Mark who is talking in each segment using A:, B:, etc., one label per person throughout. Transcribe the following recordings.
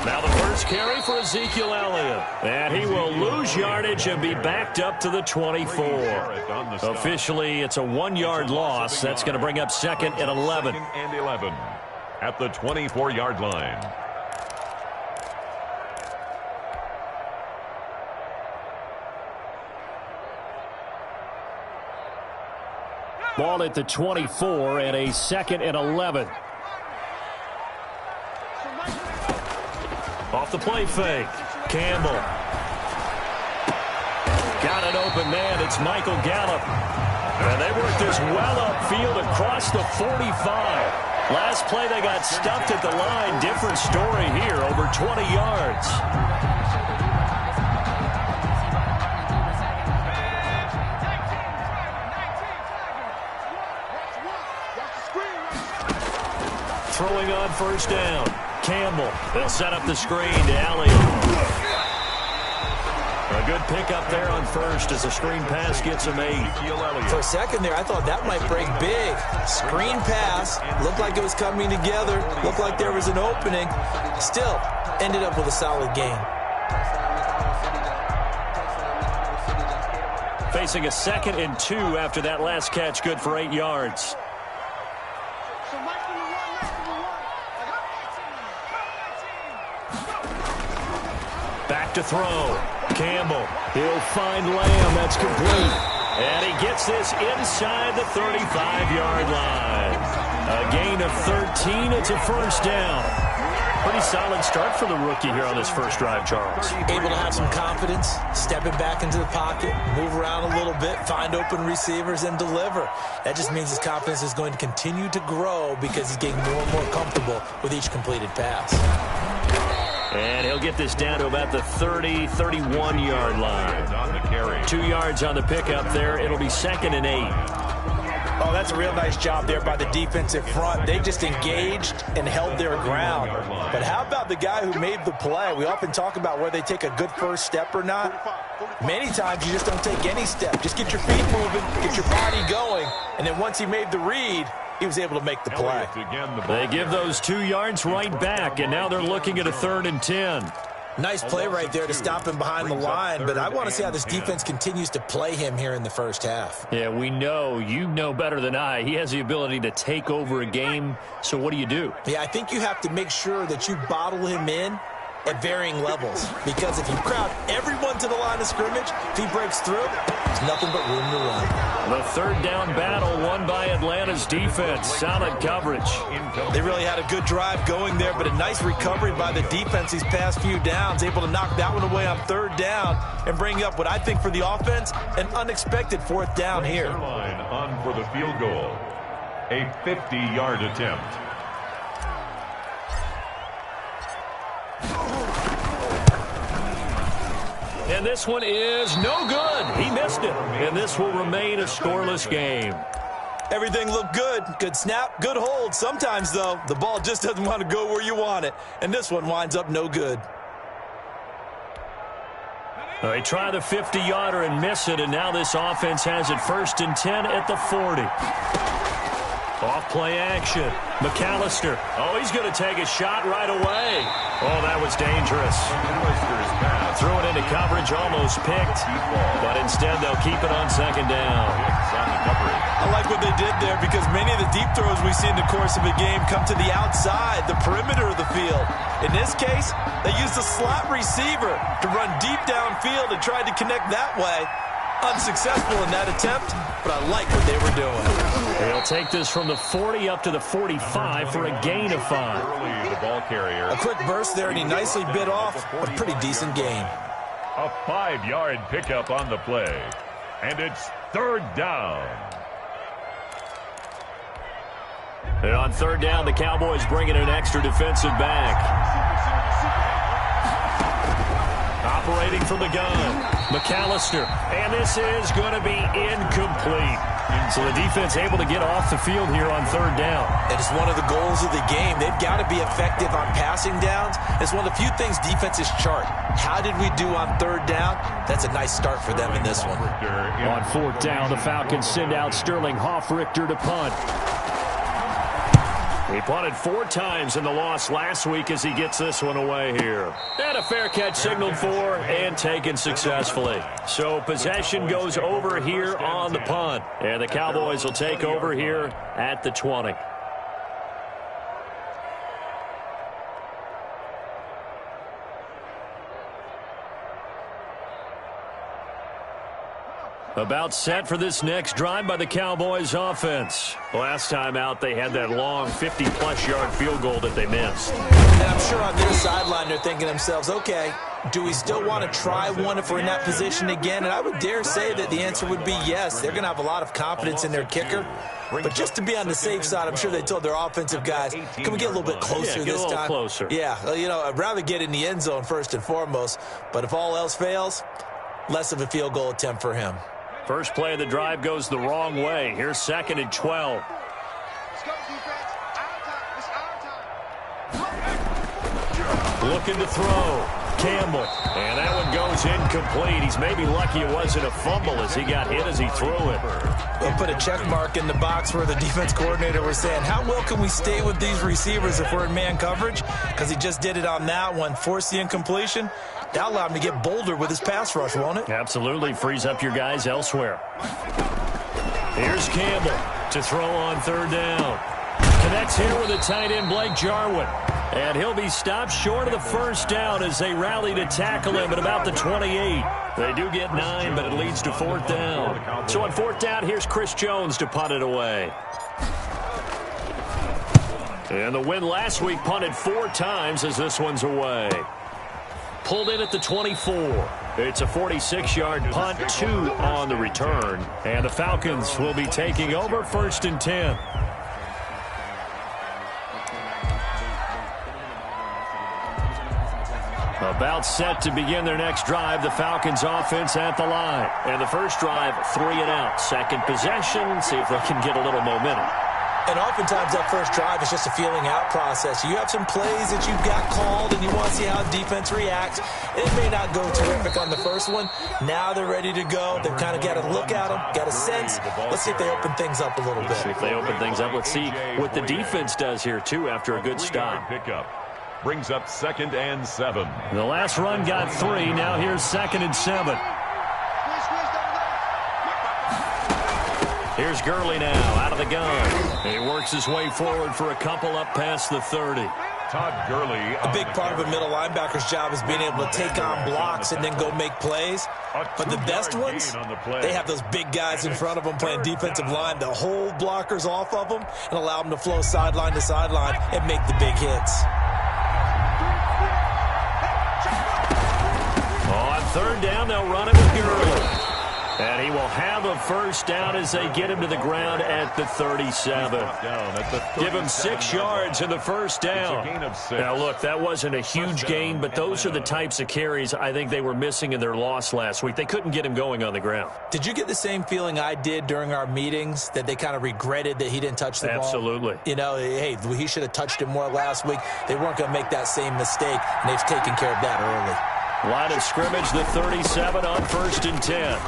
A: Now the first carry for Ezekiel Elliott. And he will lose yardage and be backed up to the 24. Officially, it's a 1-yard loss. That's going to bring up 2nd and 11.
B: 2nd and 11 at the 24-yard line.
A: Ball at the 24 and a 2nd and 11. Off the play fake. Campbell. Got an open man. It's Michael Gallup. And they worked this well upfield across the 45. Last play they got stuffed at the line. Different story here. Over 20 yards. Throwing on first down. Campbell. They'll set up the screen to Elliott. A good pickup there on first as the screen pass gets him 8.
C: For a second there, I thought that might break big. Screen pass. Looked like it was coming together. Looked like there was an opening. Still, ended up with a solid gain.
A: Facing a 2nd and 2 after that last catch. Good for 8 yards. Back to throw. Campbell. He'll find Lamb. That's complete. And he gets this inside the 35-yard line. A gain of 13. It's a first down. Pretty solid start for the rookie here on this first drive, Charles.
C: Able to have some confidence, stepping back into the pocket, move around a little bit, find open receivers, and deliver. That just means his confidence is going to continue to grow because he's getting more and more comfortable with each completed pass.
A: And he'll get this down to about the 30, 31-yard line. 2 yards on the pickup there. It'll be 2nd and 8.
C: Oh, that's a real nice job there by the defensive front. They just engaged and held their ground. But how about the guy who made the play? We often talk about whether they take a good first step or not. Many times you just don't take any step. Just get your feet moving, get your body going, and then once he made the read, he was able to make the play.
A: They give those 2 yards right back, and now they're looking at a 3rd and 10.
C: Nice play right there to stop him behind the line, but I want to see how this defense continues to play him here in the first half.
A: Yeah, we know. You know better than I. He has the ability to take over a game, so what do you do?
C: Yeah, I think you have to make sure that you bottle him in at varying levels, because if you crowd everyone to the line of scrimmage, if he breaks through, there's nothing but room to run.
A: The 3rd down battle won by Atlanta's defense. Solid coverage.
C: They really had a good drive going there, but a nice recovery by the defense these past few downs, able to knock that one away on 3rd down and bring up what I think for the offense, an unexpected 4th down here.
B: Line on for the field goal. A 50-yard attempt.
A: And this one is no good. He missed it. And this will remain a scoreless game.
C: Everything looked good. Good snap, good hold. Sometimes, though, the ball just doesn't want to go where you want it. And this one winds up no good.
A: They try the 50-yarder and miss it, and now this offense has it 1st and 10 at the 40. Off play action. McAllister. Oh, he's going to take a shot right away. Oh, that was dangerous. Threw it into coverage, almost picked. But instead, they'll keep it on 2nd down.
C: I like what they did there because many of the deep throws we see in the course of a game come to the outside, the perimeter of the field. In this case, they used a slot receiver to run deep downfield and tried to connect that way. Unsuccessful in that attempt, but I like what they were doing.
A: They'll take this from the 40 up to the 45 for a gain of 5.
B: The ball carrier.
C: A quick burst there, and he nicely bit off a pretty decent gain.
B: A 5-yard pickup on the play. And it's 3rd down.
A: And on 3rd down, the Cowboys bring in an extra defensive back. Operating from the gun, McAllister. And this is going to be incomplete. So the defense able to get off the field here on 3rd down.
C: It is one of the goals of the game. They've got to be effective on passing downs. It's one of the few things defenses chart. How did we do on 3rd down? That's a nice start for them in this one.
A: On 4th down, the Falcons send out Sterling Hoffrichter to punt. He punted 4 times in the loss last week as he gets this one away here. And a fair catch signaled for and taken successfully. So possession goes over here on the punt. And the Cowboys will take over here at the 20. About set for this next drive by the Cowboys offense. Last time out, they had that long 50-plus yard field goal that they missed.
C: And I'm sure on their sideline, they're thinking to themselves, okay, do we still want to try one if we're in that position again? And I would dare say that the answer would be yes. They're going to have a lot of confidence in their kicker. But just to be on the safe side, I'm sure they told their offensive guys, can we get a little bit closer this time?
A: Get a little closer.
C: Yeah, you know, I'd rather get in the end zone first and foremost. But if all else fails, less of a field goal attempt for him.
A: First play of the drive goes the wrong way. Here's 2nd and 12. Looking to throw. Campbell. And that one goes incomplete. He's maybe lucky it wasn't a fumble as he got hit as he threw it.
C: We'll put a check mark in the box where the defense coordinator was saying, how well can we stay with these receivers if we're in man coverage? Because he just did it on that one. Force the incompletion. That'll allow him to get bolder with his pass rush, won't it?
A: Absolutely. Frees up your guys elsewhere. Here's Campbell to throw on 3rd down. Connects here with a tight end, Blake Jarwin. And he'll be stopped short of the 1st down as they rally to tackle him at about the 28. They do get 9, but it leads to 4th down. So on 4th down, here's Chris Jones to punt it away. And the win last week punted 4 times as this one's away. Pulled in at the 24. It's a 46-yard punt, 2 on the return. And the Falcons will be taking over 1st and 10. About set to begin their next drive, the Falcons offense at the line. And the first drive, 3 and out. Second possession, see if they can get a little momentum.
C: And oftentimes that first drive is just a feeling out process. You have some plays that you've got called and you want to see how defense reacts. It may not go terrific on the first one. Now they're ready to go. They've kind of got to look at them, got a sense. Let's see if they open things up a little bit.
A: See if they open things up. Let's see what the defense does here, too, after a good stop.
B: Pickup brings up 2nd and 7.
A: The last run got 3. Now here's 2nd and 7. Here's Gurley now out of the gun. He works his way forward for a couple up past the 30.
B: Todd Gurley.
C: A big part of a middle linebacker's job is being able to take on blocks and then go make plays. But the best ones, they have those big guys in front of them playing defensive line to hold blockers off of them and allow them to flow sideline to sideline and make the big hits.
A: On 3rd down, they'll run it with Gurley. And he will have a 1st down as they get him to the ground at the 37. Give him 6 yards in the 1st down. Now, look, that wasn't a huge gain, but those are the types of carries I think they were missing in their loss last week. They couldn't get him going on the ground.
C: Did you get the same feeling I did during our meetings, that they kind of regretted that he didn't touch the ball?
A: Absolutely.
C: You know, hey, he should have touched it more last week. They weren't going to make that same mistake, and they've taken care of that early.
A: Line of scrimmage, the 37 on 1st and 10.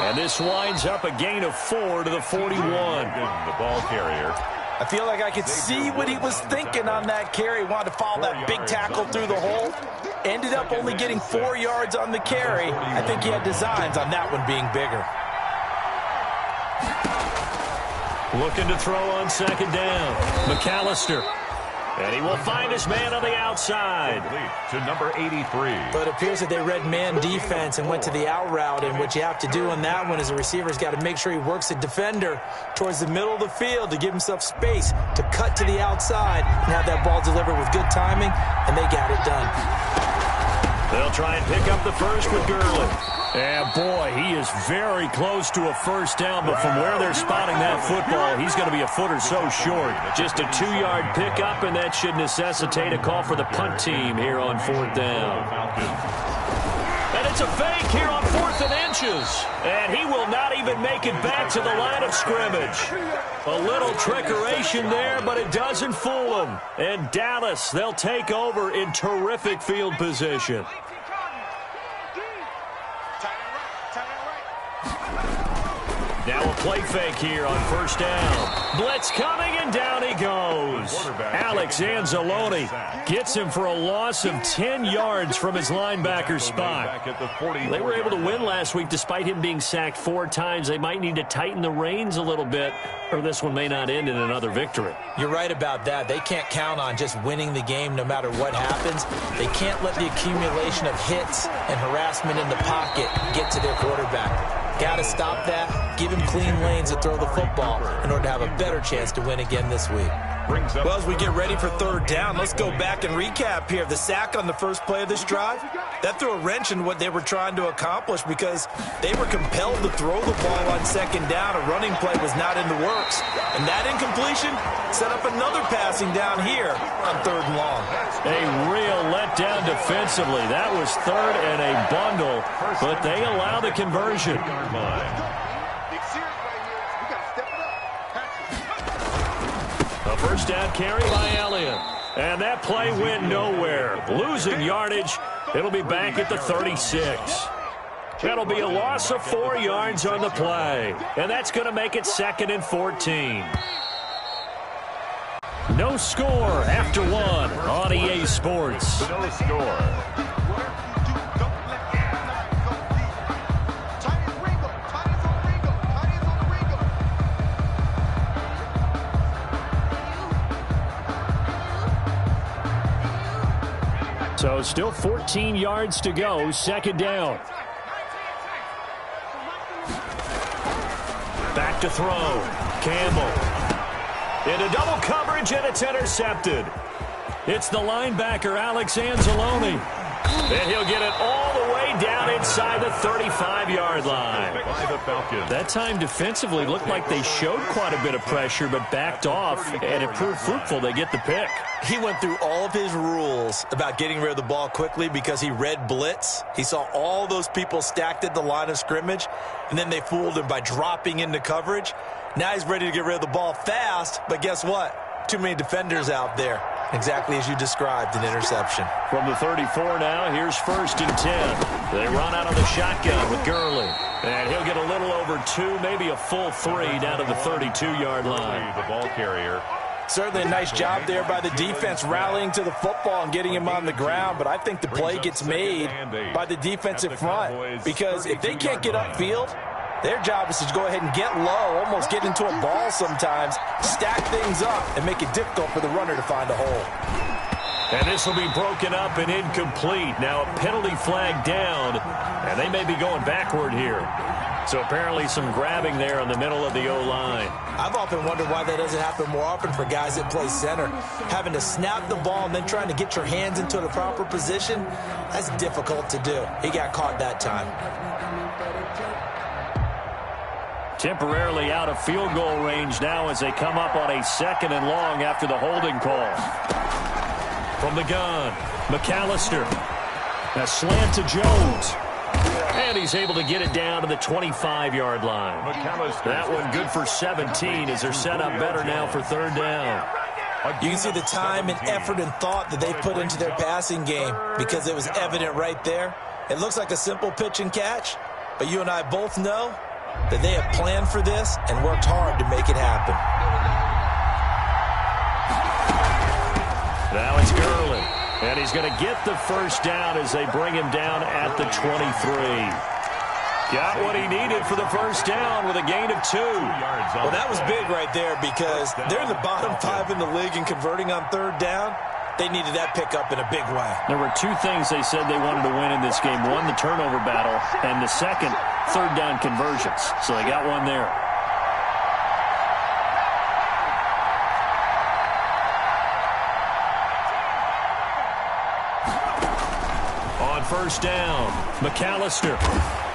A: And this winds up a gain of 4 to the 41.
B: The ball carrier.
C: I feel like I could see what he was thinking on that carry. He wanted to follow that big tackle through the hole. Ended up only getting 4 yards on the carry. I think he had designs on that one being bigger.
A: Looking to throw on 2nd down. McAllister. And he will find his man on the outside.
B: To number 83.
C: But it appears that they read man defense and went to the out route. And what you have to do on that one is the receiver's got to make sure he works the defender towards the middle of the field to give himself space to cut to the outside and have that ball delivered with good timing, and they got it done.
A: They'll try and pick up the first with Gurley. And, boy, he is very close to a 1st down, but from where they're spotting that football, he's going to be a foot or so short. Just a 2-yard pickup, and that should necessitate a call for the punt team here on 4th down. And it's a fake here on 4th and inches. And he will not even make it back to the line of scrimmage. A little trickeration there, but it doesn't fool him. And Dallas, they'll take over in terrific field position. Now Now a play fake here on first down. Blitz coming, and down he goes. Alex Anzalone gets him for a loss of 10 yards from his linebacker spot. They were able to win last week despite him being sacked 4 times. They might need to tighten the reins a little bit, or this one may not end in another victory.
C: You're right about that. They can't count on just winning the game no matter what happens. They can't let the accumulation of hits and harassment in the pocket get to their quarterback. Got to stop that, give him clean lanes to throw the football in order to have a better chance to win again this week. Well, as we get ready for third down, let's go back and recap here. The sack on the first play of this drive, that threw a wrench in what they were trying to accomplish because they were compelled to throw the ball on second down. A running play was not in the works. And that incompletion set up another passing down here on third and long.
A: A real letdown defensively. That was third and a bundle, but they allow the conversion. A first down carry by Elliott. And that play went nowhere. Losing yardage. It'll be back at the 36. That'll be a loss of 4 yards on the play. And that's going to make it 2nd and 14. No score after 1 on EA Sports.
B: No score.
A: So still 14 yards to go, 2nd down. Back to throw. Campbell. Into double coverage, and it's intercepted. It's the linebacker, Alex Anzalone. And he'll get it all the way down inside the 35-yard line. That time defensively looked like they showed quite a bit of pressure but backed off, and it proved fruitful. They get the pick.
C: He went through all of his rules about getting rid of the ball quickly because he read blitz. He saw all those people stacked at the line of scrimmage, and then they fooled him by dropping into coverage. Now he's ready to get rid of the ball fast, but guess what? Too many defenders out there. Exactly as you described, an interception.
A: From the 34 now, here's 1st and 10. They run out of the shotgun with Gurley. And he'll get a little over 2, maybe a full 3 down to the 32-yard line.
B: The ball carrier.
C: Certainly a nice job there by the defense rallying to the football and getting him on the ground, but I think the play gets made by the defensive front because if they can't get upfield, their job is to go ahead and get low, almost get into a ball sometimes, stack things up, and make it difficult for the runner to find a hole.
A: And this will be broken up and incomplete. Now a penalty flag down, and they may be going backward here. So apparently some grabbing there in the middle of the O-line.
C: I've often wondered why that doesn't happen more often for guys that play center. Having to snap the ball and then trying to get your hands into the proper position, that's difficult to do. He got caught that time.
A: Temporarily out of field goal range now as they come up on a 2nd and long after the holding call. From the gun, McAllister. A slant to Jones. And he's able to get it down to the 25-yard line. That one good for 17 as they're set up better now for 3rd down.
C: You can see the time and effort and thought that they put into their passing game because it was evident right there. It looks like a simple pitch and catch, but you and I both know that they have planned for this and worked hard to make it happen.
A: Now it's Gurley. And he's going to get the 1st down as they bring him down at the 23. Got what he needed for the 1st down with a gain of 2.
C: Well, that was big right there because they're in the bottom 5 in the league and converting on 3rd down. They needed that pickup in a big way.
A: There were 2 things they said they wanted to win in this game. One, the turnover battle, and the second, 3rd down conversions. So they got one there. On 1st down, McAllister.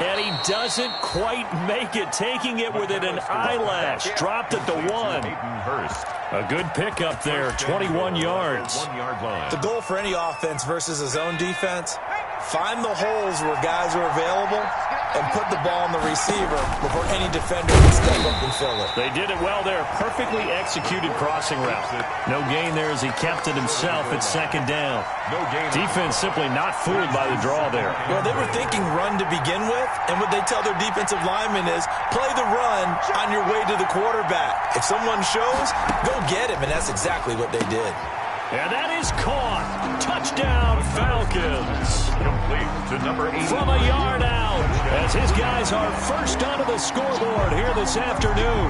A: And he doesn't quite make it, taking it within an eyelash. Dropped at the 1. A good pickup there, 21 yards.
C: The goal for any offense versus his own defense, find the holes where guys are available and put the ball on the receiver before any defender can step up and fill it.
A: They did it well there. Perfectly executed crossing route. No gain there as he kept it himself at second down. Defense simply not fooled by the draw there.
C: Well, they were thinking run to begin with, and what they tell their defensive linemen is play the run on your way to the quarterback. If someone shows, go get him, and that's exactly what they did.
A: And that is caught. Touchdown, Falcons.
B: Complete to number 8.
A: From a yard out, as his guys are first onto the scoreboard here this afternoon.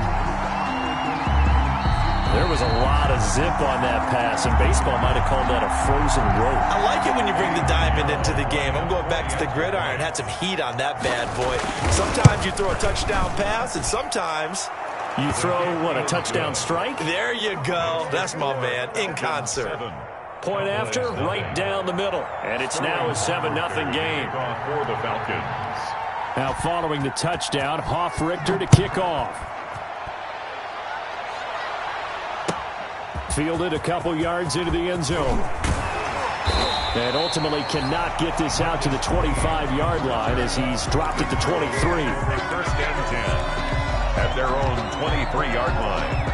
A: There was a lot of zip on that pass, and baseball might have called that a frozen rope.
C: I like it when you bring the diamond into the game. I'm going back to the gridiron. Had some heat on that bad boy. Sometimes you throw a touchdown pass, and sometimes
A: you throw, what, a touchdown strike?
C: There you go. That's my man, in concert.
A: Point after, right down the middle. And it's now a 7-0 game.
B: For the Falcons.
A: Now following the touchdown, Richter to kick off. Fielded a couple yards into the end zone. And ultimately cannot get this out to the 25-yard line as he's dropped at the 23.
B: First and 10. At their own 23-yard line.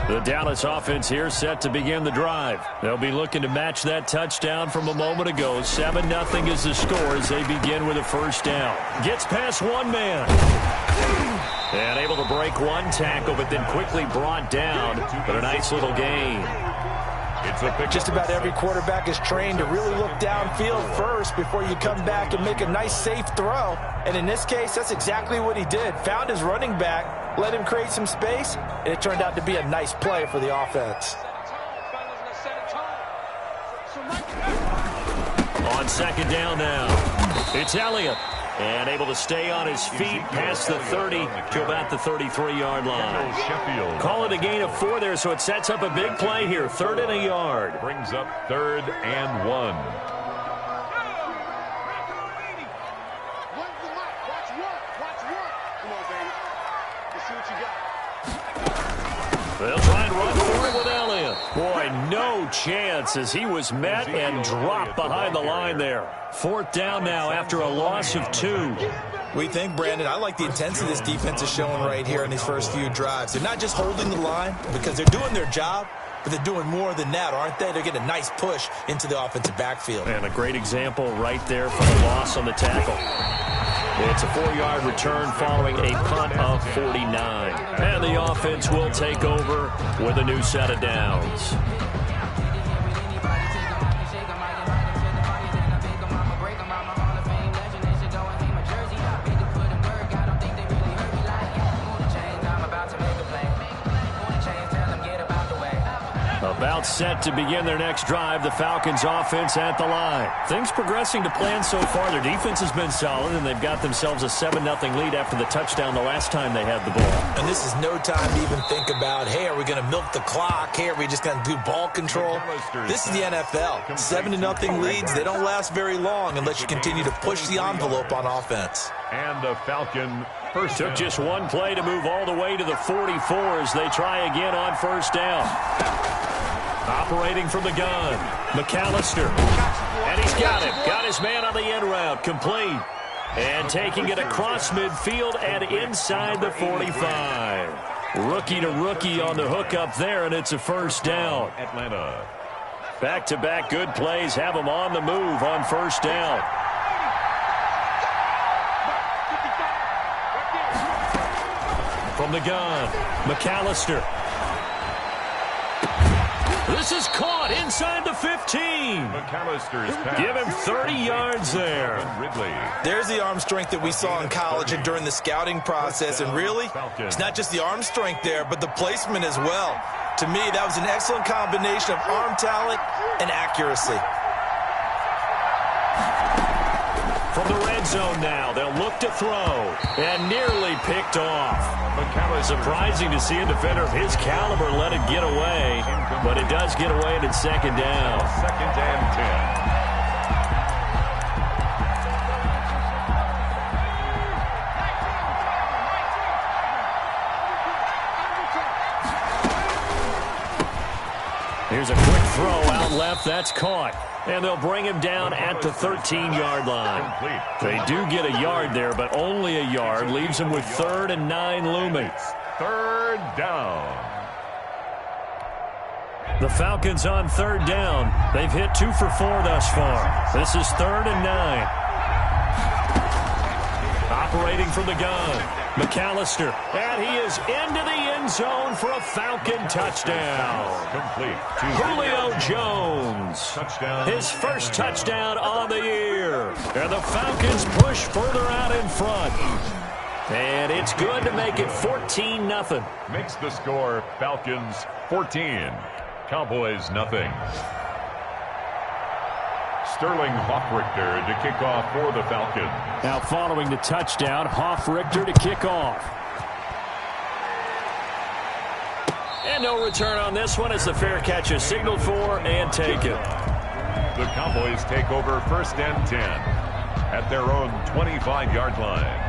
A: The Dallas offense here set to begin the drive. They'll be looking to match that touchdown from a moment ago. 7-0 is the score as they begin with a first down. Gets past one man. And able to break one tackle, but then quickly brought down. But a nice little gain.
C: Just about every quarterback is trained to really look downfield first before you come back and make a nice, safe throw. And in this case, that's exactly what he did. Found his running back, let him create some space, and it turned out to be a nice play for the offense.
A: On second down now, it's Elliott. And able to stay on his feet past the 30 to about the 33-yard line. Call it a gain of 4 there, so it sets up a big play here. 3rd and a yard.
B: Brings up 3rd and 1.
A: They'll try and run for it with Elliott. Boy, no chance as he was met and dropped behind the line there. 4th down now after a loss of 2.
C: We think, Brandon, I like the intensity this defense is showing right here in these first few drives. They're not just holding the line because they're doing their job, but they're doing more than that, aren't they? They're getting a nice push into the offensive backfield.
A: And a great example right there for the loss on the tackle. It's a 4-yard return following a punt of 49. And the offense will take over with a new set of downs. About set to begin their next drive, the Falcons offense at the line. Things progressing to plan so far. Their defense has been solid, and they've got themselves a 7-0 lead after the touchdown the last time they had the ball.
C: And this is no time to even think about, hey, are we going to milk the clock? Hey, are we just going to do ball control? This is the NFL. 7-0 leads, they don't last very long unless you continue to push the envelope on offense.
B: And the Falcon first
A: took just one play to move all the way to the 44 as they try again on first down. Operating from the gun, McAllister. And he's got him. Got his man on the end route. Complete. And taking it across midfield and inside the 45. Rookie to rookie on the hook up there, and it's a first down.
B: Atlanta.
A: Back-to-back good plays have them on the move on first down. From the gun, McAllister. This is caught inside the 15.
B: McAllister's pass.
A: Give him 30 yards there.
B: Ridley.
C: There's the arm strength that we saw in college and during the scouting process. And really, it's not just the arm strength there, but the placement as well. To me, that was an excellent combination of arm talent and accuracy.
A: From the red zone now, they'll look to throw. And nearly picked off. Surprising to see a defender of his caliber let it get away. But it does get away and it's second down.
B: 2nd and 10.
A: Here's a quick throw out left. That's caught. And they'll bring him down at the 13-yard line. They do get a yard there, but only a yard. Leaves them with 3rd and 9 looming.
B: 3rd down.
A: The Falcons on 3rd down. They've hit 2 for 4 thus far. This is 3rd and 9. Operating from the gun, McAllister. And he is into the end zone for a Falcon touchdown.
B: Complete.
A: Julio Jones.
B: Touchdown.
A: His first touchdown on the year. And the Falcons push further out in front. And it's good to make it 14-0.
B: Makes the score Falcons 14. Cowboys nothing. Sterling Hoffrichter to kick off for the Falcons.
A: Now following the touchdown, Hoffrichter to kick off. And no return on this one as the fair catch is signaled for and taken.
B: The Cowboys take over 1st and 10 at their own 25-yard line.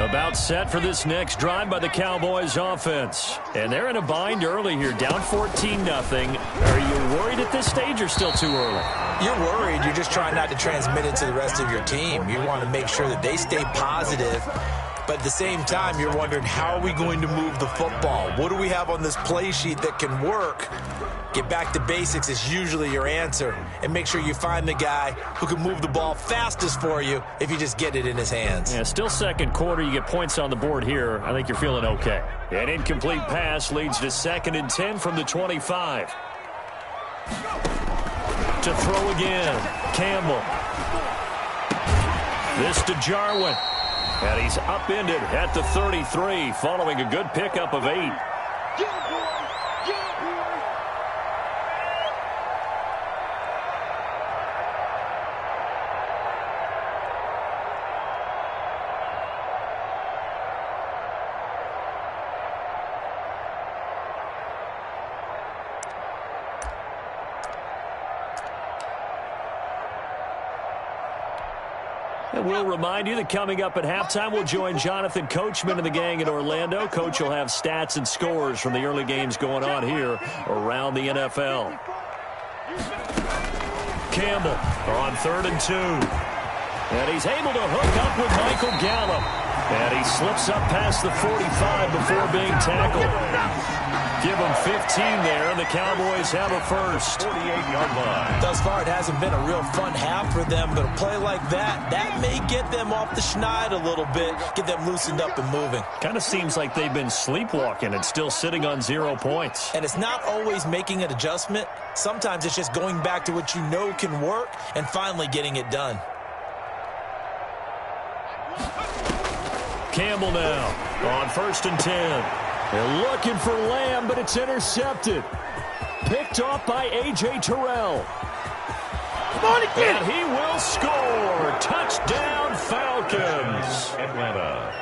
A: About set for this next drive by the Cowboys offense. And they're in a bind early here, down 14-0. Are you worried at this stage or still too early?
C: You're worried. You're just trying not to transmit it to the rest of your team. You want to make sure that they stay positive. But at the same time, you're wondering, how are we going to move the football? What do we have on this play sheet that can work? Get back to basics is usually your answer. And make sure you find the guy who can move the ball fastest for you if you just get it in his hands.
A: Yeah, still second quarter. You get points on the board here. I think you're feeling okay. An incomplete pass leads to 2nd and 10 from the 25. To throw again. Campbell. This to Jarwin. And he's upended at the 33 following a good pickup of 8. And we'll remind you that coming up at halftime, we'll join Jonathan Coachman and the gang in Orlando. Coach will have stats and scores from the early games going on here around the NFL. Campbell on 3rd and 2. And he's able to hook up with Michael Gallup. And he slips up past the 45 before being tackled. Give them 15 there, and the Cowboys have a first.
B: 48-yard line.
C: Thus far, it hasn't been a real fun half for them, but a play like that may get them off the schneid a little bit, get them loosened up and moving.
A: Kind of seems like they've been sleepwalking and still sitting on 0 points.
C: And it's not always making an adjustment. Sometimes it's just going back to what you know can work and finally getting it done.
A: Campbell now on 1st and 10. They're looking for Lamb, but it's intercepted. Picked off by A.J. Terrell. And he will score. Touchdown, Falcons.
B: Atlanta.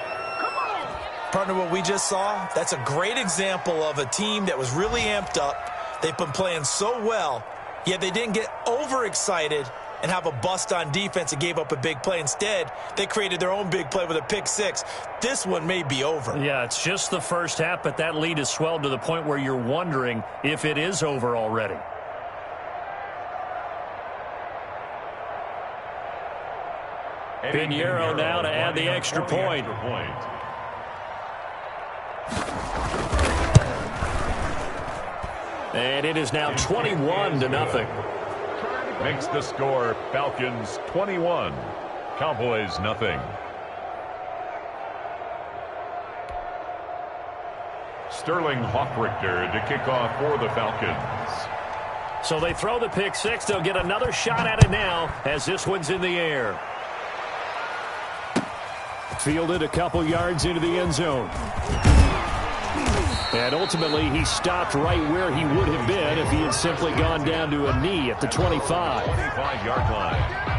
C: Partner, what we just saw, that's a great example of a team that was really amped up. They've been playing so well, yet they didn't get overexcited and have a bust on defense and gave up a big play. Instead, they created their own big play with a pick 6. This one may be over.
A: Yeah, it's just the first half, but that lead has swelled to the point where you're wondering if it is over already. Pinheiro now to add the extra point. And it is now 21-0.
B: Makes the score Falcons 21, Cowboys nothing. Sterling Hoffrichter to kick off for the Falcons.
A: So they throw the pick 6. They'll get another shot at it now as this one's in the air. Fielded a couple yards into the end zone. And ultimately, he stopped right where he would have been if he had simply gone down to a knee at the 25.
B: 25-yard line.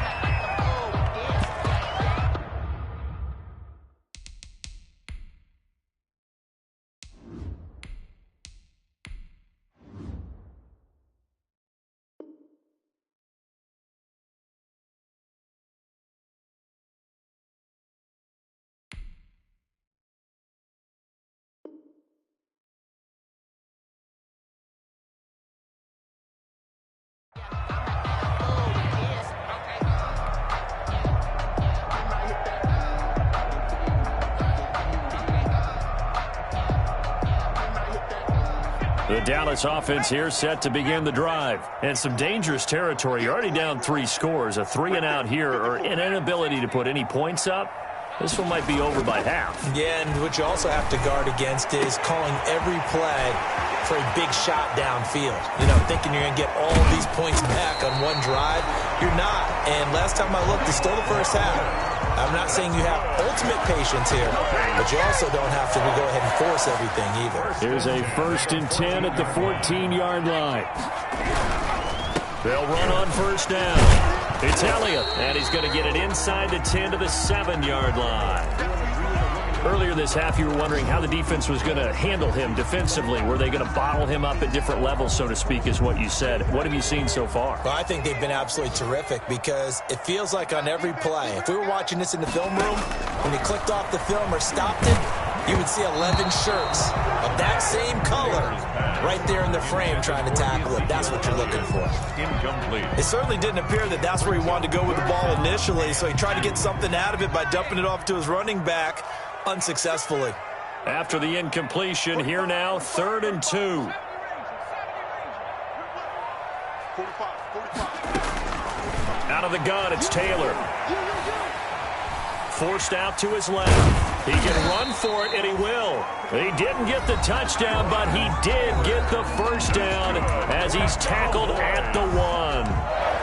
A: The Dallas offense here set to begin the drive. And some dangerous territory. You're already down 3 scores. A 3-and-out here or an inability to put any points up. This one might be over by half. Yeah, and what you also have to guard against is calling every play for a big shot downfield. You know, thinking you're going to get all of these points back on one drive. You're not. And last time I looked, it's still the first half. I'm not saying you have ultimate patience here, but you also don't have to go ahead and force everything either. Here's a 1st and 10 at the 14-yard line. They'll run on 1st down. It's Elliott, and he's going to get it inside the 10 to the 7-yard line. Earlier this half, you were wondering how the defense was going to handle him defensively. Were they going to bottle him up at different levels, so to speak, is what you said. What have you seen so far? Well, I think they've been absolutely terrific because it feels like on every play, if we were watching this in the film room, when he clicked off the film or stopped it, you would see 11 shirts of that same color right there in the frame trying to tackle it. That's what you're looking for. Incomplete. It certainly didn't appear that that's where he wanted to go with the ball initially, so he tried to get something out of it by dumping it off to his running back unsuccessfully. After the incompletion, here now, 3rd and 2. Out of the gun, it's Taylor. Forced out to his left. He can run for it, and he will. He didn't get the touchdown, but he did get the 1st down as he's tackled at the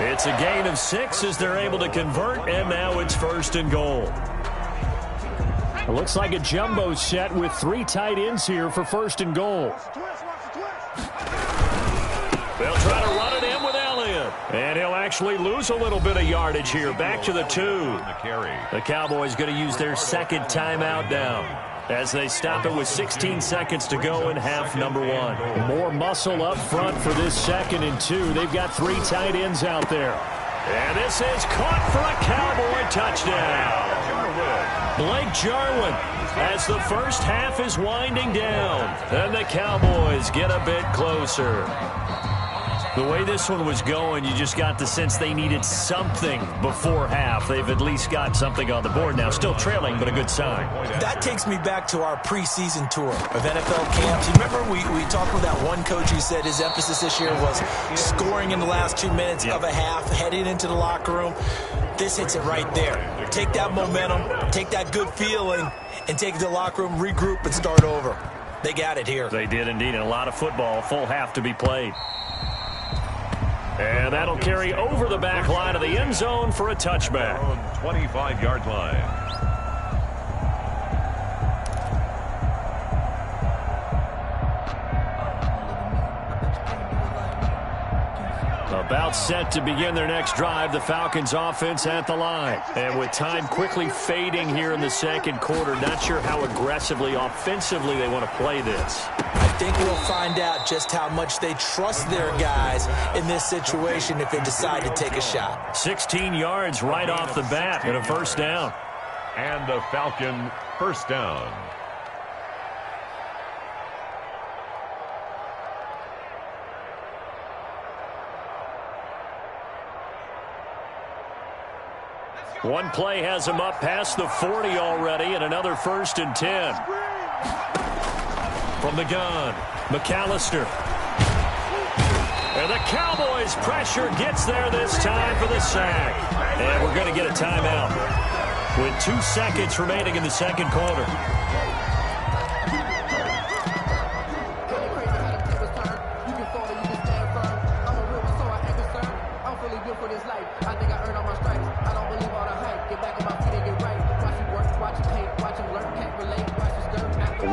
A: 1. It's a gain of 6 as they're able to convert, and now it's 1st and goal. It looks like a jumbo set with 3 tight ends here for 1st and goal. They'll try to run it in with Elliott. And he'll actually lose a little bit of yardage here. Back to the 2. The Cowboys going to use their 2nd timeout now as they stop it with 16 seconds to go in half number 1. More muscle up front for this 2nd and 2. They've got 3 tight ends out there. And this is caught for a Cowboy touchdown. Blake Jarwin as the first half is winding down. And the Cowboys get a bit closer. The way this one was going, you just got the sense they needed something before half. They've at least got something on the board now. Still trailing, but a good sign. That takes me back to our preseason tour of NFL camps. You remember we talked with that one coach who said his emphasis this year was scoring in the last 2 minutes of a half, heading into the locker room. This hits it right there. Take that momentum, take that good feeling, and take it to the locker room, regroup, and start over. They got it here. They did indeed, and a lot of football, full half to be played. And that'll carry over the back line of the end zone for a touchback.
B: 25-yard line.
A: About set to begin their next drive, the Falcons offense at the line. And with time quickly fading here in the 2nd quarter, not sure how aggressively, offensively they want to play this. I think we'll find out just how much they trust their guys in this situation if they decide to take a shot. 16 yards right off the bat and a 1st down.
B: And the Falcon 1st down.
A: One play has him up past the 40 already, and another 1st and 10. From the gun, McAllister. And the Cowboys' pressure gets there this time for the sack. And we're going to get a timeout with 2 seconds remaining in the 2nd quarter.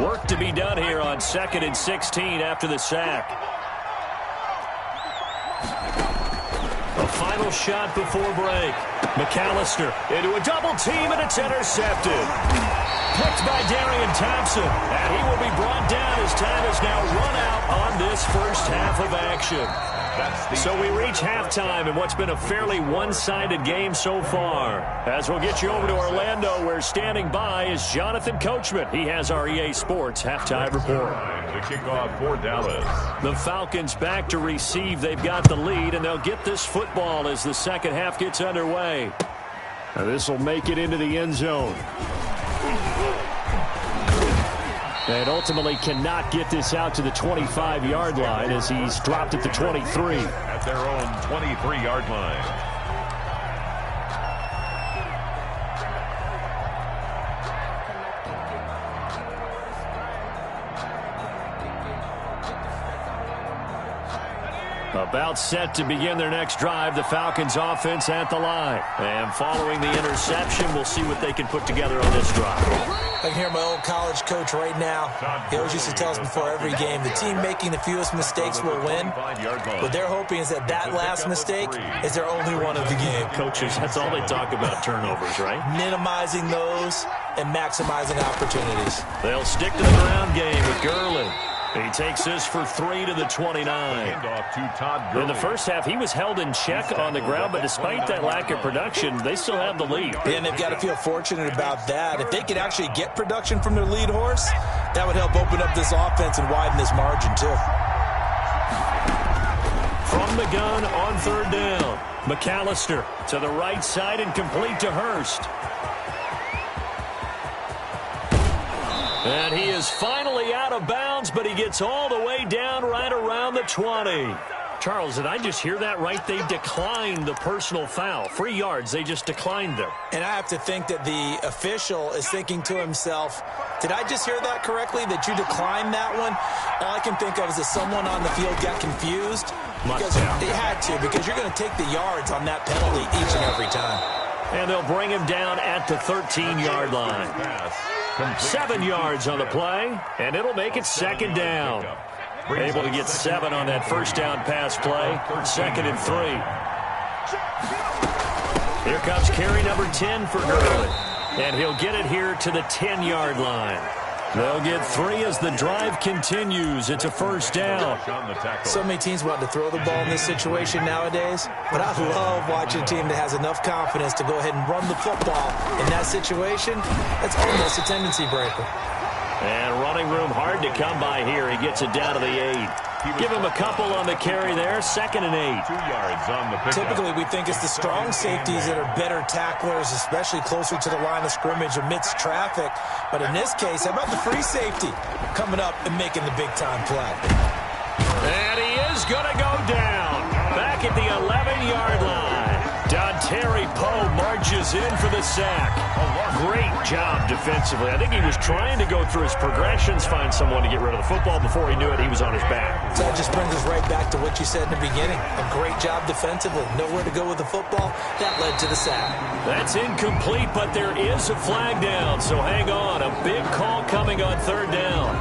A: Work to be done here on 2nd and 16 after the sack. A final shot before break. McAllister into a double team, and it's intercepted. Picked by Darian Thompson, and he will be brought down as time is now run out on this 1st half of action. So we reach halftime in what's been a fairly one-sided game so far. As we'll get you over to Orlando, where standing by is Jonathan Coachman. He has our EA Sports halftime report.
B: The kickoff for Dallas.
A: The Falcons back to receive. They've got the lead, and they'll get this football as the 2nd half gets underway. Now this will make it into the end zone. And ultimately cannot get this out to the 25-yard line as he's dropped at the 23.
B: At their own 23-yard line.
A: About set to begin their next drive, the Falcons offense at the line. And following the interception, we'll see what they can put together on this drive.
C: I can hear my old college coach right now. He always used to tell us before every game, the team making the fewest mistakes will win. What they're hoping is that that last mistake is their only one of the game.
A: Coaches, that's all they talk about, turnovers, right?
C: Minimizing those and maximizing opportunities.
A: They'll stick to the ground game with Gurley. He takes this for 3 to the 29. In the first half, he was held in check on the ground, but despite that lack of production, they still have the lead.
C: And they've got to feel fortunate about that. If they could actually get production from their lead horse, that would help open up this offense and widen this margin, too.
A: From the gun on third down, McAllister to the right side and complete to Hurst. And he is finally out of bounds, but he gets all the way down right around the 20. Charles, did I just hear that right? They declined the personal foul. 3 yards, they just declined them.
C: And I have to think that the official is thinking to himself, did I just hear that correctly, that you declined that one? All I can think of is that someone on the field got confused. Because they had to, because you're going to take the yards on that penalty each and every time.
A: And they'll bring him down at the 13-yard line. 7 yards on the play, and it'll make it second down. Able to get 7 on that first down pass play. 2nd and 3. Here comes carry number 10 for Gurley. And he'll get it here to the 10-yard line. They'll get 3 as the drive continues. It's a first down.
C: So many teams want to throw the ball in this situation nowadays, but I love watching a team that has enough confidence to go ahead and run the football. In that situation, that's almost a tendency breaker.
A: And running room hard to come by here. He gets it down to the 8. Give him a couple on the carry there. 2nd and 8.
B: 2 yards on the pickup.
C: Typically, we think it's the strong safeties that are better tacklers, especially closer to the line of scrimmage amidst traffic. But in this case, how about the free safety coming up and making the big-time play?
A: And he is going to go down. Back at the 11-yard line. Dontari Poe marches in for the sack. Great job defensively. I think he was trying to go through his progressions, find someone to get rid of the football. Before he knew it, he was on his back.
C: So that just brings us right back to what you said in the beginning. A great job defensively. Nowhere to go with the football. That led to the sack. That's
A: incomplete, but there is a flag down. So hang on. A big call coming on third down.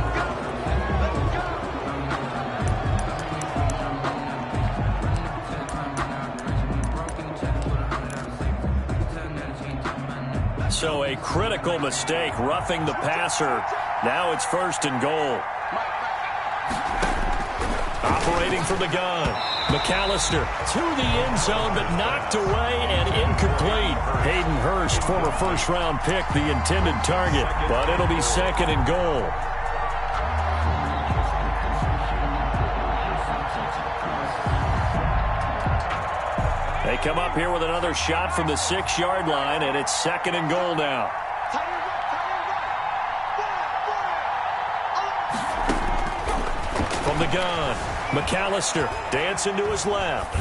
A: So a critical mistake, roughing the passer. Now it's 1st and goal. Operating from the gun. McAllister to the end zone, but knocked away and incomplete. Hayden Hurst, former first-round pick, the intended target. But it'll be 2nd and goal. They come up here with another shot from the 6-yard line, and it's 2nd and goal now. From the gun, McAllister dancing to his left.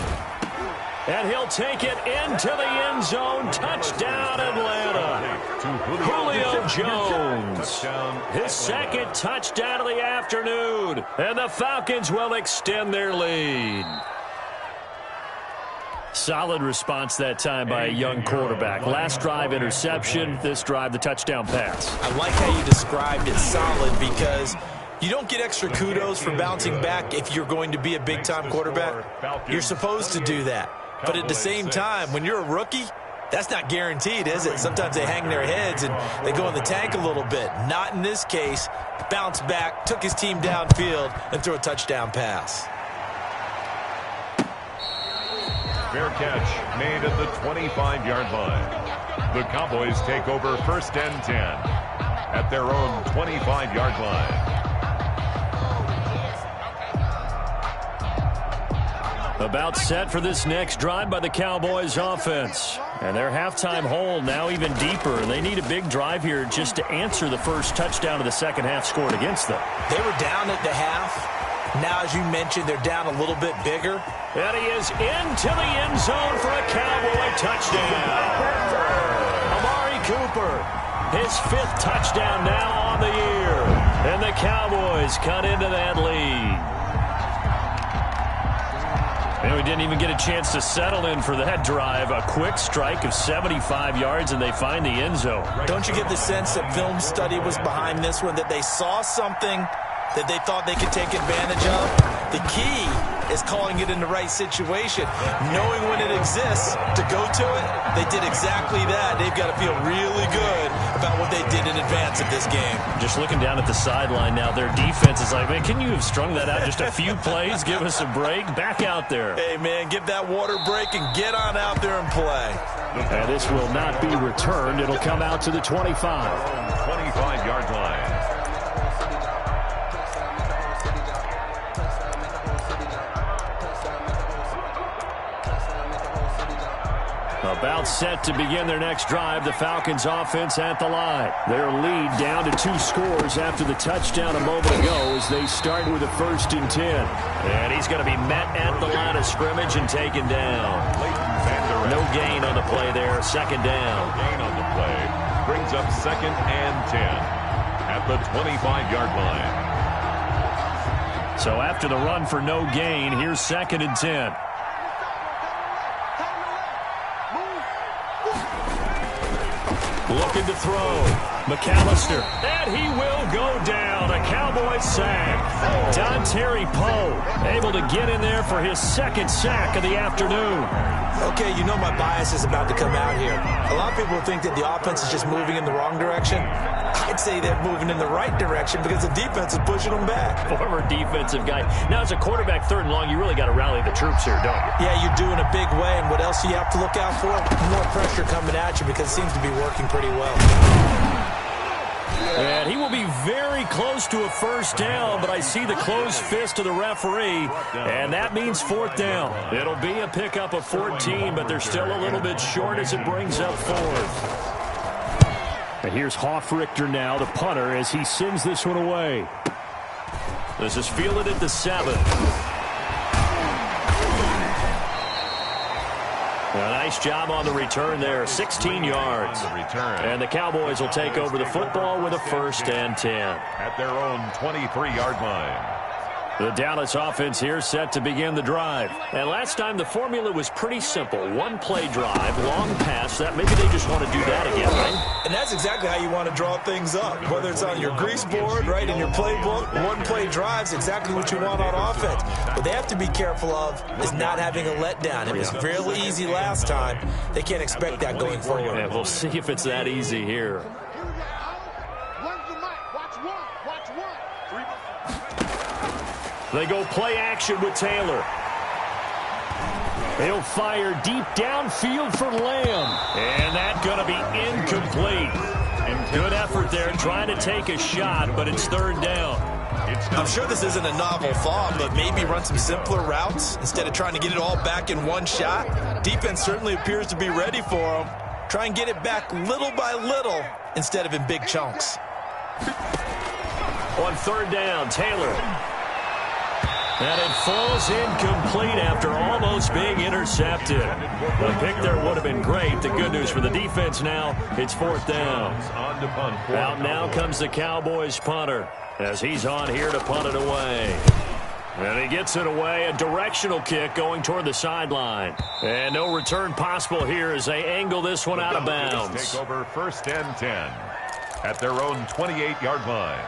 A: And he'll take it into the end zone. Touchdown, Atlanta. Julio Jones. His 2nd touchdown of the afternoon. And the Falcons will extend their lead. Solid response that time by a young quarterback. Last drive, interception. This drive, the touchdown pass.
C: I like how you described it, solid, because you don't get extra kudos for bouncing back if you're going to be a big-time quarterback. You're supposed to do that. But at the same time, when you're a rookie, that's not guaranteed, is it? Sometimes they hang their heads and they go in the tank a little bit. Not in this case. Bounced back, took his team downfield, and threw a touchdown pass.
B: Fair catch made at the 25-yard line. The Cowboys take over 1st and 10 at their own 25-yard line.
A: About set for this next drive by the Cowboys offense. And their halftime hole now even deeper. They need a big drive here just to answer the first touchdown of the second half scored against them.
C: They were down at the half. Now, as you mentioned, they're down a little bit bigger.
A: And he is into the end zone for a Cowboy touchdown. Amari Cooper, his 5th touchdown now on the year. And the Cowboys cut into that lead. And we didn't even get a chance to settle in for that drive. A quick strike of 75 yards, and they find the end zone.
C: Don't you get the sense that film study was behind this one, that they saw something that they thought they could take advantage of? The key is calling it in the right situation, knowing when it exists to go to it. They did exactly that. They've got to feel really good about what they did in advance of this game.
A: Just looking down at the sideline now, their defense is like, man, can you have strung that out just a few plays? Give us a break. Back out there.
C: Hey, man, give that water break and get on out there and play.
A: And this will not be returned. It'll come out to the 25.
B: 25-yard line.
A: About set to begin their next drive, the Falcons offense at the line. Their lead down to 2 scores after the touchdown a moment ago as they start with a 1st and 10. And he's going to be met at the line of scrimmage and taken down. No gain on the play there, 2nd down.
B: No gain on the play. Brings up 2nd and 10 at the 25-yard line.
A: So after the run for no gain, here's 2nd and 10. Looking to throw. McAllister. And he will go down. A Cowboys sack. Dontari Poe able to get in there for his 2nd sack of the afternoon.
C: Okay, you know my bias is about to come out here. A lot of people think that the offense is just moving in the wrong direction. I'd say they're moving in the right direction because the defense is pushing them back.
A: Former defensive guy. Now, as a quarterback, 3rd and long, you really got to rally the troops here, don't you?
C: Yeah, you're doing a big way, and what else do you have to look out for? More pressure coming at you because it seems to be working pretty well.
A: And he will be very close to a 1st down, but I see the closed fist of the referee, and that means 4th down. It'll be a pickup of 14, but they're still a little bit short as it brings up 4th. And here's Hoffrichter now, the punter, as he sends this one away. This is fielded at the 7. A nice job on the return there, 16 yards. And the Cowboys will take over the football with a 1st and 10.
B: At their own 23-yard line.
A: The Dallas offense here set to begin the drive. And last time the formula was pretty simple. 1-play drive, long pass. That maybe they just want to do that again, right?
C: And that's exactly how you want to draw things up. Whether it's on your grease board, right, in your playbook, 1-play drive's exactly what you want on offense. What they have to be careful of is not having a letdown. It was real easy last time. They can't expect that going forward.
A: And we'll see if it's that easy here. They go play action with Taylor. He'll fire deep downfield for Lamb. And that's going to be incomplete. Good effort there trying to take a shot, but it's 3rd down.
C: I'm sure this isn't a novel thought, but maybe run some simpler routes instead of trying to get it all back in one shot. Defense certainly appears to be ready for them. Try and get it back little by little instead of in big chunks.
A: On 3rd down, Taylor. And it falls incomplete after almost being intercepted. The pick there would have been great. The good news for the defense now, it's 4th down. Out now comes the Cowboys punter as he's on here to punt it away. And he gets it away, a directional kick going toward the sideline. And no return possible here as they angle this one out of bounds.
B: Take over 1st and 10 at their own 28-yard line.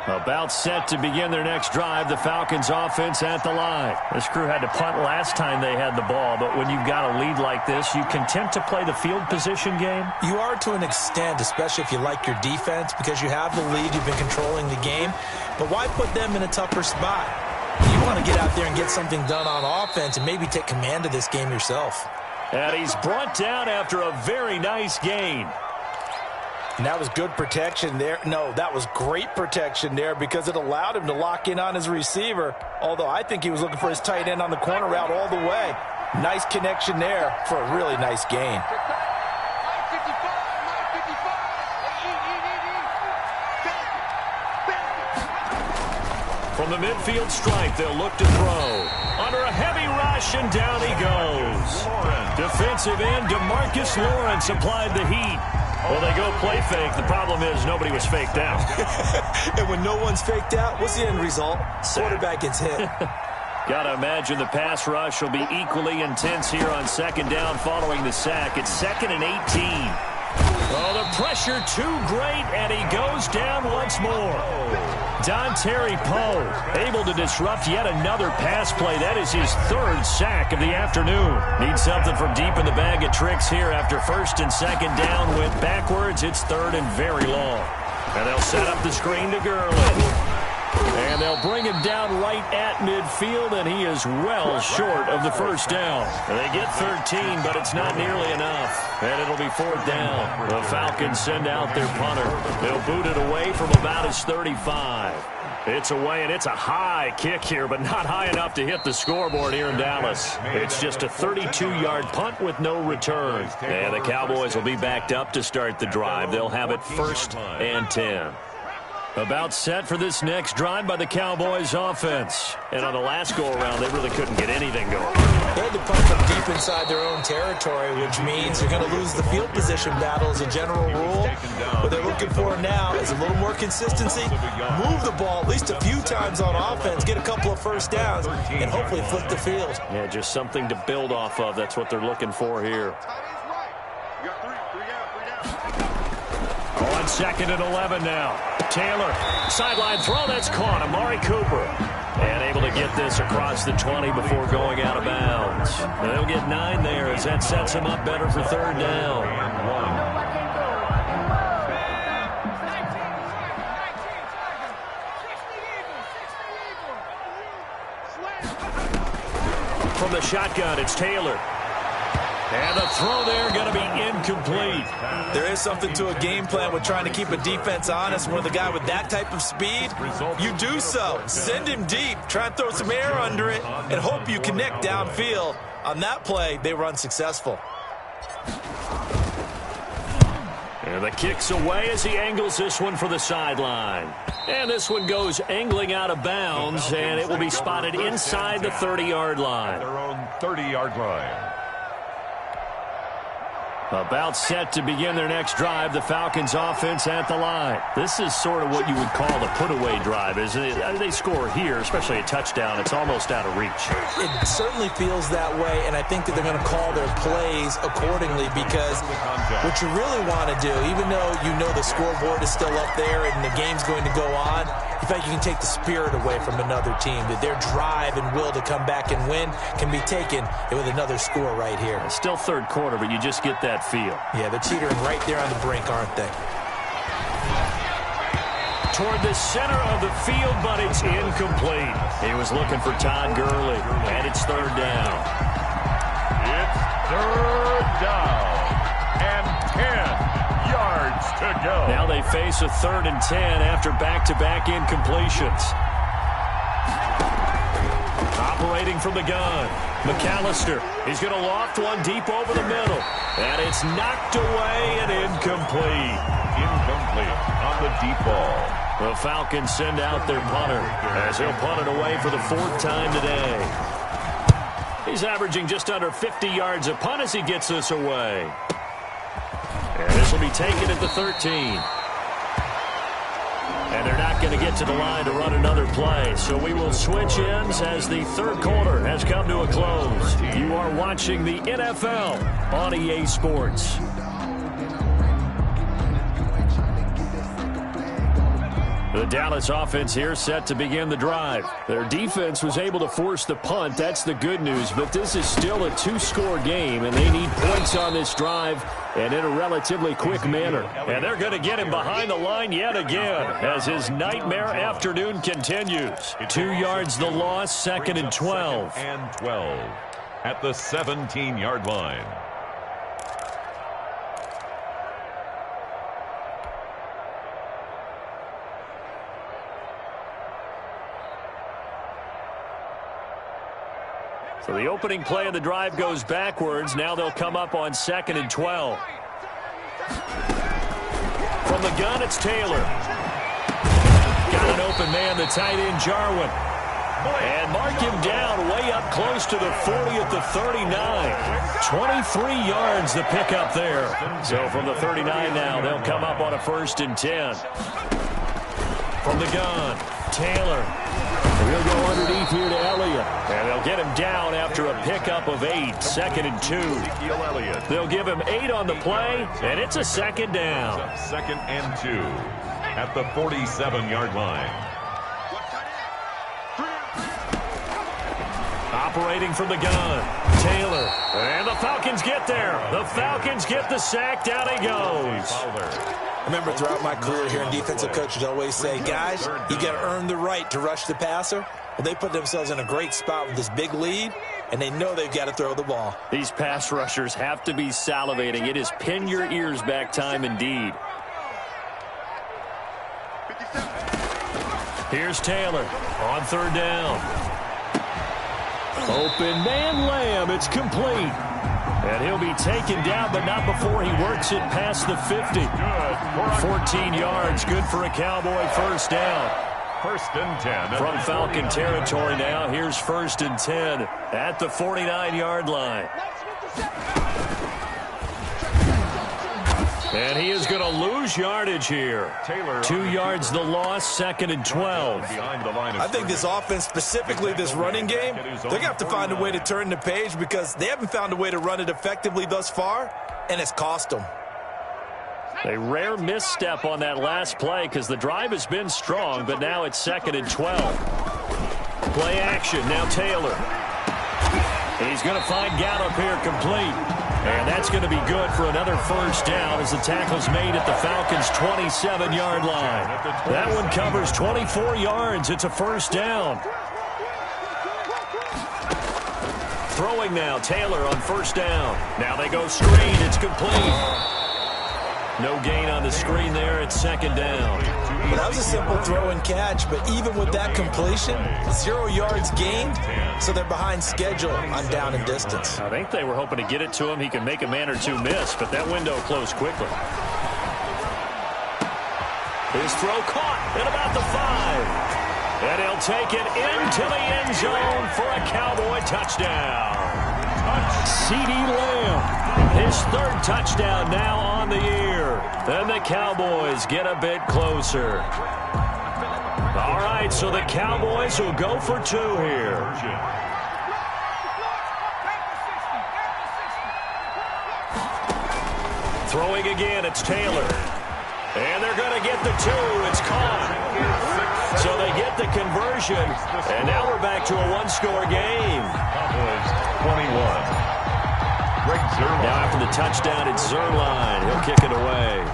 A: About set to begin their next drive, the Falcons offense at the line. This crew had to punt last time they had the ball, but when you've got a lead like this, you content to play the field position game?
C: You are to an extent, especially if you like your defense, because you have the lead, you've been controlling the game. But why put them in a tougher spot? You want to get out there and get something done on offense and maybe take command of this game yourself.
A: And he's brought down after a very nice gain.
C: And that was good protection there. No, that was great protection there because it allowed him to lock in on his receiver. Although I think he was looking for his tight end on the corner route all the way. Nice connection there for a really nice gain.
A: From the midfield stripe, they'll look to throw. Under a heavy rush, and down he goes. Defensive end DeMarcus Lawrence applied the heat. Well, they go play fake. The problem is nobody was faked out.
C: And when no one's faked out, what's the end result? Quarterback gets hit.
A: Got to imagine the pass rush will be equally intense here on second down following the sack. It's 2nd and 18. Oh, the pressure too great, and he goes down once more. Dontari Poe able to disrupt yet another pass play. That is his 3rd sack of the afternoon. Needs something from deep in the bag of tricks here after 1st and 2nd down went backwards. It's 3rd and very long. And they'll set up the screen to Gurley. And they'll bring him down right at midfield, and he is well short of the 1st down. They get 13, but it's not nearly enough. And it'll be 4th down. The Falcons send out their punter. They'll boot it away from about his 35. It's away, and it's a high kick here, but not high enough to hit the scoreboard here in Dallas. It's just a 32-yard punt with no return. And the Cowboys will be backed up to start the drive. They'll have it 1st and 10. About set for this next drive by the Cowboys offense. And on the last go-around, they really couldn't get anything going.
C: They had to punt from deep inside their own territory, which means you're going to lose the field position battle as a general rule. What they're looking for now is a little more consistency. Move the ball at least a few times on offense, get a couple of 1st downs, and hopefully flip the field.
A: Yeah, just something to build off of. That's what they're looking for here. On 2nd and 11 now. Taylor, sideline throw, that's caught. Amari Cooper. And able to get this across the 20 before going out of bounds. And they'll get 9 there as that sets him up better for 3rd down. From the shotgun, it's Taylor. And the throw there going to be incomplete.
C: There is something to a game plan with trying to keep a defense honest. When the guy with that type of speed, you do so. Send him deep. Try and throw some air under it and hope you connect downfield. On that play, they were unsuccessful.
A: And the kick's away as he angles this one for the sideline. And this one goes angling out of bounds, and it will be spotted inside the 30-yard line.
B: Their own 30-yard line.
A: About set to begin their next drive, the Falcons offense at the line. This is sort of what you would call the put-away drive, isn't it? They score here, especially a touchdown. It's almost out of reach.
C: It certainly feels that way, and I think that they're going to call their plays accordingly because what you really want to do, even though you know the scoreboard is still up there and the game's going to go on, in fact, you can take the spirit away from another team, that their drive and will to come back and win can be taken with another score right here.
A: It's still 3rd quarter, but you just get that feel.
C: Yeah, they're teetering right there on the brink, aren't they?
A: Toward the center of the field, but it's incomplete. He was looking for Todd Gurley, and it's 3rd down.
B: It's 3rd down and 10 yards to go.
A: Now they face a 3rd and 10 after back-to-back incompletions. Operating from the gun, McAllister. He's going to loft one deep over the middle. And it's knocked away and incomplete.
B: Incomplete on the deep ball.
A: The Falcons send out their punter as he'll punt it away for the 4th time today. He's averaging just under 50 yards a punt as he gets this away. And this will be taken at the 13. And they're not going to get to the line to run another play. So we will switch ends as the 3rd quarter has come to a close. You are watching the NFL on EA Sports. The Dallas offense here set to begin the drive. Their defense was able to force the punt. That's the good news. But this is still a 2-score game, and they need points on this drive and in a relatively quick manner. And they're going to get him behind the line yet again as his nightmare afternoon continues. 2 yards the loss, 2nd and 12.
B: And 12 at the 17-yard line.
A: So the opening play of the drive goes backwards. Now they'll come up on 2nd and 12. From the gun, it's Taylor. Got an open man, the tight end, Jarwin. And mark him down way up close to the 40 at the 39. 23 yards the pickup there. So from the 39 now, they'll come up on a 1st and 10. From the gun, Taylor. He'll go underneath here to Elliott. And they'll get him down after a pickup of 8. 2nd and 2. They'll give him 8 on the play, and it's a 2nd down.
B: 2nd and 2 at the 47-yard line.
A: Operating from the gun, Taylor. And the Falcons get there. The Falcons get the sack. Down he goes.
C: I remember throughout my career hearing defensive coaches always say, guys, you got to earn the right to rush the passer. Well, they put themselves in a great spot with this big lead, and they know they've got to throw the ball.
A: These pass rushers have to be salivating. It is pin your ears back time indeed. Here's Taylor on 3rd down. Open man, Lamb. It's complete. And he'll be taken down, but not before he works it past the 50. 14 yards. Good for a Cowboy 1st down.
B: 1st and 10.
A: From Falcon territory now, here's 1st and 10 at the 49-yard line. And he is going to lose yardage here. 2 yards the loss, 2nd and 12.
C: I think this offense, specifically this running game, they're going to have to find a way to turn the page because they haven't found a way to run it effectively thus far, and it's cost them.
A: A rare misstep on that last play because the drive has been strong, but now it's 2nd and 12. Play action, now Taylor. He's going to find Gallup here complete. And that's going to be good for another 1st down as the tackle's made at the Falcons' 27-yard line. That one covers 24 yards. It's a 1st down. Throwing now, Taylor on 1st down. Now they go screen. It's complete. No gain on the screen there. It's 2nd down.
C: Well, that was a simple throw and catch, but even with that completion, 0 yards gained, so they're behind schedule on down and distance.
A: I think they were hoping to get it to him. He can make a man or two miss, but that window closed quickly. His throw caught at about the 5. And he'll take it into the end zone for a Cowboy touchdown. C.D. Lamb, his 3rd touchdown now on the year. And the Cowboys get a bit closer. All right, so the Cowboys will go for 2 here. Throwing again, it's Taylor. And they're going to get the 2. It's caught. So they get the conversion. And now we're back to a 1-score game.
B: Cowboys 21.
A: Now after the touchdown, it's Zerline. He'll kick it away.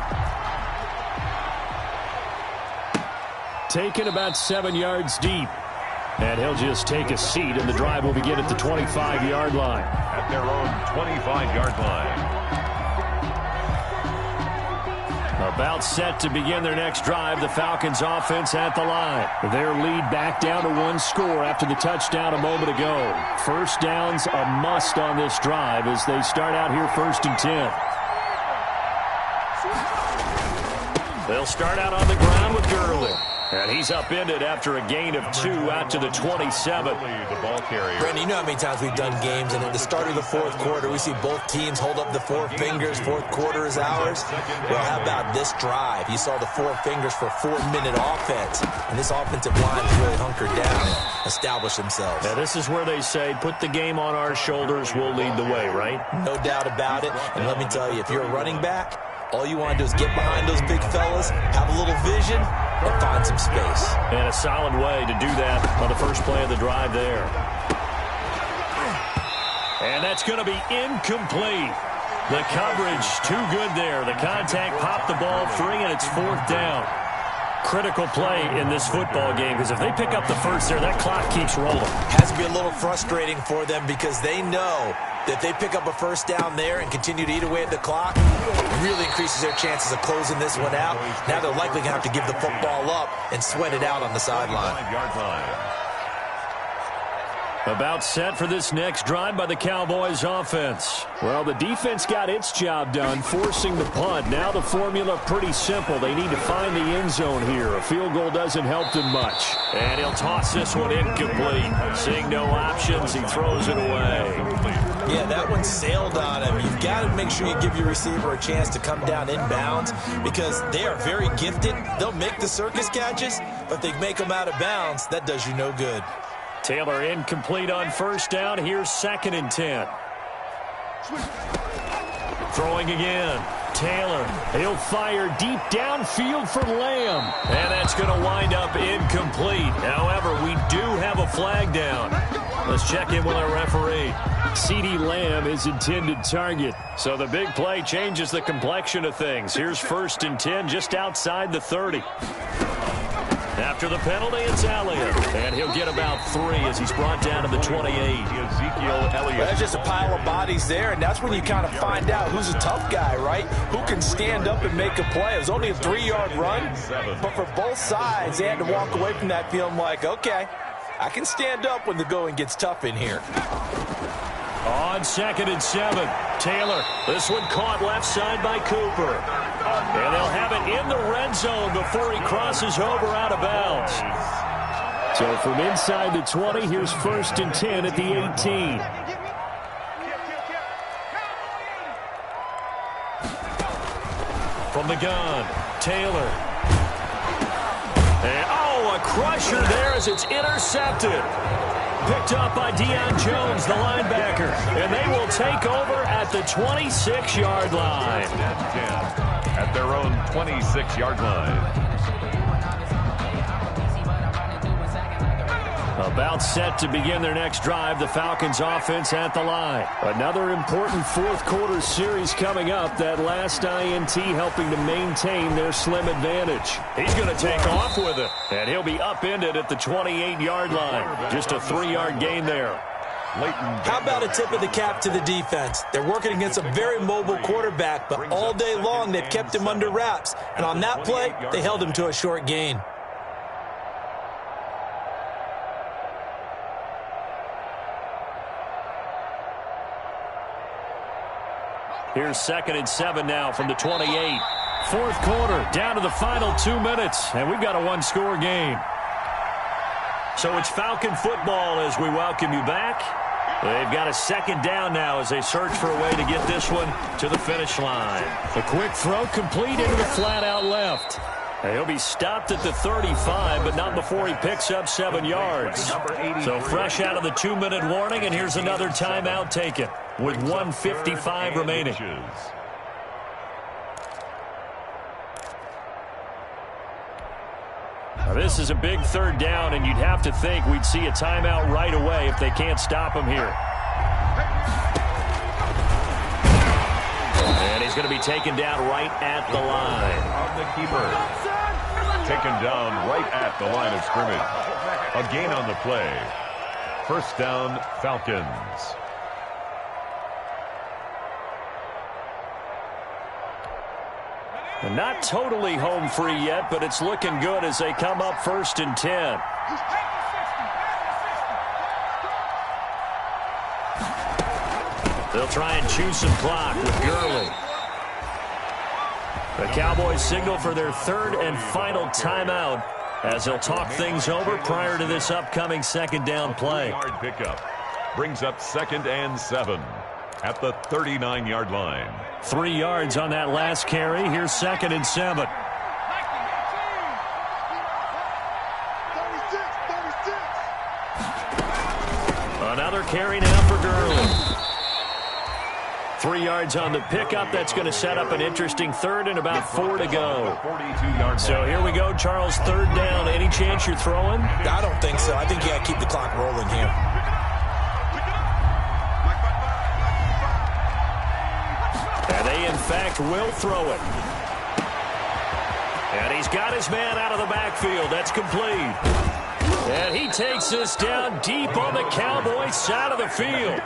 A: Taken about 7 yards deep. And he'll just take a seat, and the drive will begin at the 25-yard line.
B: At their own 25-yard line.
A: About set to begin their next drive. The Falcons offense at the line. Their lead back down to 1 score after the touchdown a moment ago. 1st down's a must on this drive as they start out here 1st and 10. They'll start out on the ground with Gurley. And he's upended after a gain of 2 out to the 27.
C: Brandon, you know how many times we've done games, and at the start of the 4th quarter, we see both teams hold up the 4 fingers. 4th quarter is ours. Well, how about this drive? You saw the 4 fingers for 4-minute offense, and this offensive line is really hunkered down, established themselves.
A: Now, this is where they say, put the game on our shoulders, we'll lead the way, right?
C: No doubt about it. And let me tell you, if you're a running back, all you want to do is get behind those big fellas, have a little vision, and find some space.
A: And a solid way to do that on the first play of the drive there. And that's going to be incomplete. The coverage too good there. The contact popped the ball free, and it's 4th down. Critical play in this football game because if they pick up the 1st there, that clock keeps rolling.
C: Has to be a little frustrating for them because they know that if they pick up a 1st down there and continue to eat away at the clock, it really increases their chances of closing this one out. Now they're likely going to have to give the football up and sweat it out on the sideline.
A: About set for this next drive by the Cowboys offense. Well, the defense got its job done, forcing the punt. Now the formula pretty simple. They need to find the end zone here. A field goal doesn't help them much. And he'll toss this one incomplete. Seeing no options, he throws it away.
C: Yeah, that one sailed on him. You've got to make sure you give your receiver a chance to come down inbounds because they are very gifted. They'll make the circus catches, but if they make them out of bounds, that does you no good.
A: Taylor incomplete on first down. Here's 2nd and 10. Throwing again. Taylor, he'll fire deep downfield for Lamb. And that's going to wind up incomplete. However, we do have a flag down. Let's check in with our referee. CeeDee Lamb is intended target. So the big play changes the complexion of things. Here's 1st and 10 just outside the 30. After the penalty, it's Elliott. And he'll get about 3 as he's brought down to the 28.
B: Ezekiel Elliott.
C: Well, that's just a pile of bodies there, and that's when you kind of find out who's a tough guy, right? Who can stand up and make a play. It was only a 3-yard run, but for both sides, they had to walk away from that feeling like, okay, I can stand up when the going gets tough in here.
A: On 2nd and 7, Taylor. This one caught left side by Cooper. And they'll have it in the red zone before he crosses over out of bounds. So from inside the 20, here's 1st and 10 at the 18. From the gun, Taylor. And, a crusher there as it's intercepted. Picked up by Deion Jones, the linebacker. And they will take over at the 26-yard line.
B: At their own 26-yard line.
A: About set to begin their next drive, the Falcons offense at the line. Another important fourth-quarter series coming up. That last INT helping to maintain their slim advantage. He's going to take off with it, and he'll be upended at the 28-yard line. Just a 3-yard gain there.
C: How about a tip of the cap to the defense? They're working against a very mobile quarterback, but all day long they've kept him under wraps. And on that play, they held him to a short gain.
A: Here's 2nd and 7 now from the 28. Fourth quarter, down to the final 2 minutes, and we've got a one-score game. So it's Falcon football as we welcome you back. They've got a 2nd down now as they search for a way to get this one to the finish line. A quick throw complete into the flat out left. And he'll be stopped at the 35, but not before he picks up 7 yards. So fresh out of the 2-minute warning, and here's another timeout taken with 1:55 remaining. Now this is a big 3rd down, and you'd have to think we'd see a timeout right away if they can't stop him here. And he's going to be taken down right at the line.
B: On the keeper. Taken down right at the line of scrimmage. A gain on the play. 1st down, Falcons.
A: And not totally home free yet, but it's looking good as they come up 1st and 10. They'll try and chew some clock with Gurley. The Cowboys signal for their 3rd and final timeout as they'll talk things over prior to this upcoming 2nd down play.
B: 3-yard pickup brings up 2nd and 7 at the 39-yard line.
A: 3 yards on that last carry. Here's 2nd and 7. Another carry now for Gurley. 3 yards on the pickup. That's going to set up an interesting 3rd and about 4 to go. So here we go, Charles, 3rd down. Any chance you're throwing?
C: I don't think so. I think you got to keep the clock rolling here.
A: And they, in fact, will throw it. And he's got his man out of the backfield. That's complete. And he takes this down deep on the Cowboys side of the field.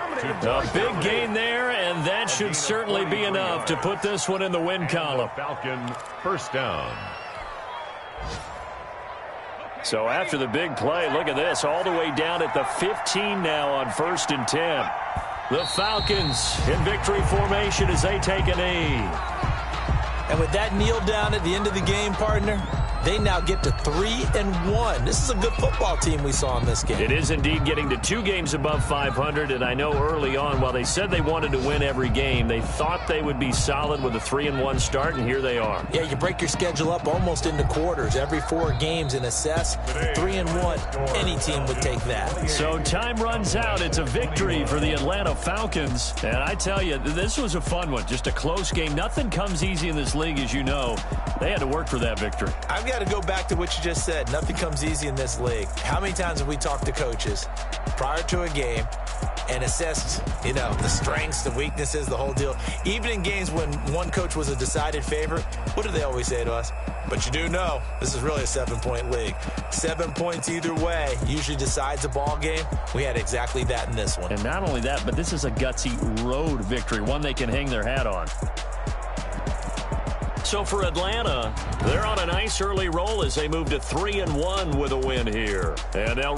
A: A big gain there, and that should certainly be enough to put this one in the win column.
B: Falcon 1st down.
A: So after the big play, look at this, all the way down at the 15 now on 1st and 10. The Falcons in victory formation as they take a knee.
C: And with that kneel down at the end of the game, partner, they now get to 3-1. This is a good football team we saw in this game.
A: It is indeed getting to 2 games above 500, and I know early on, while they said they wanted to win every game, they thought they would be solid with a 3-1 start, and here they are.
C: Yeah, you break your schedule up almost into quarters, every 4 games, and assess 3-1. Any team would take that.
A: So time runs out. It's a victory for the Atlanta Falcons, and I tell you, this was a fun one. Just a close game. Nothing comes easy in this league, as you know. They had to work for that victory.
C: I've got to go back to what you just said. Nothing comes easy in this league. How many times have we talked to coaches prior to a game and assessed, the strengths, the weaknesses, the whole deal? Even in games when one coach was a decided favorite, what do they always say to us? But you do know, this is really a 7-point league. 7 points either way usually decides a ball game. We had exactly that in this one.
A: And not only that, but this is a gutsy road victory, one they can hang their hat on. So for Atlanta, they're on a nice early roll as they move to 3-1 with a win here. And they'll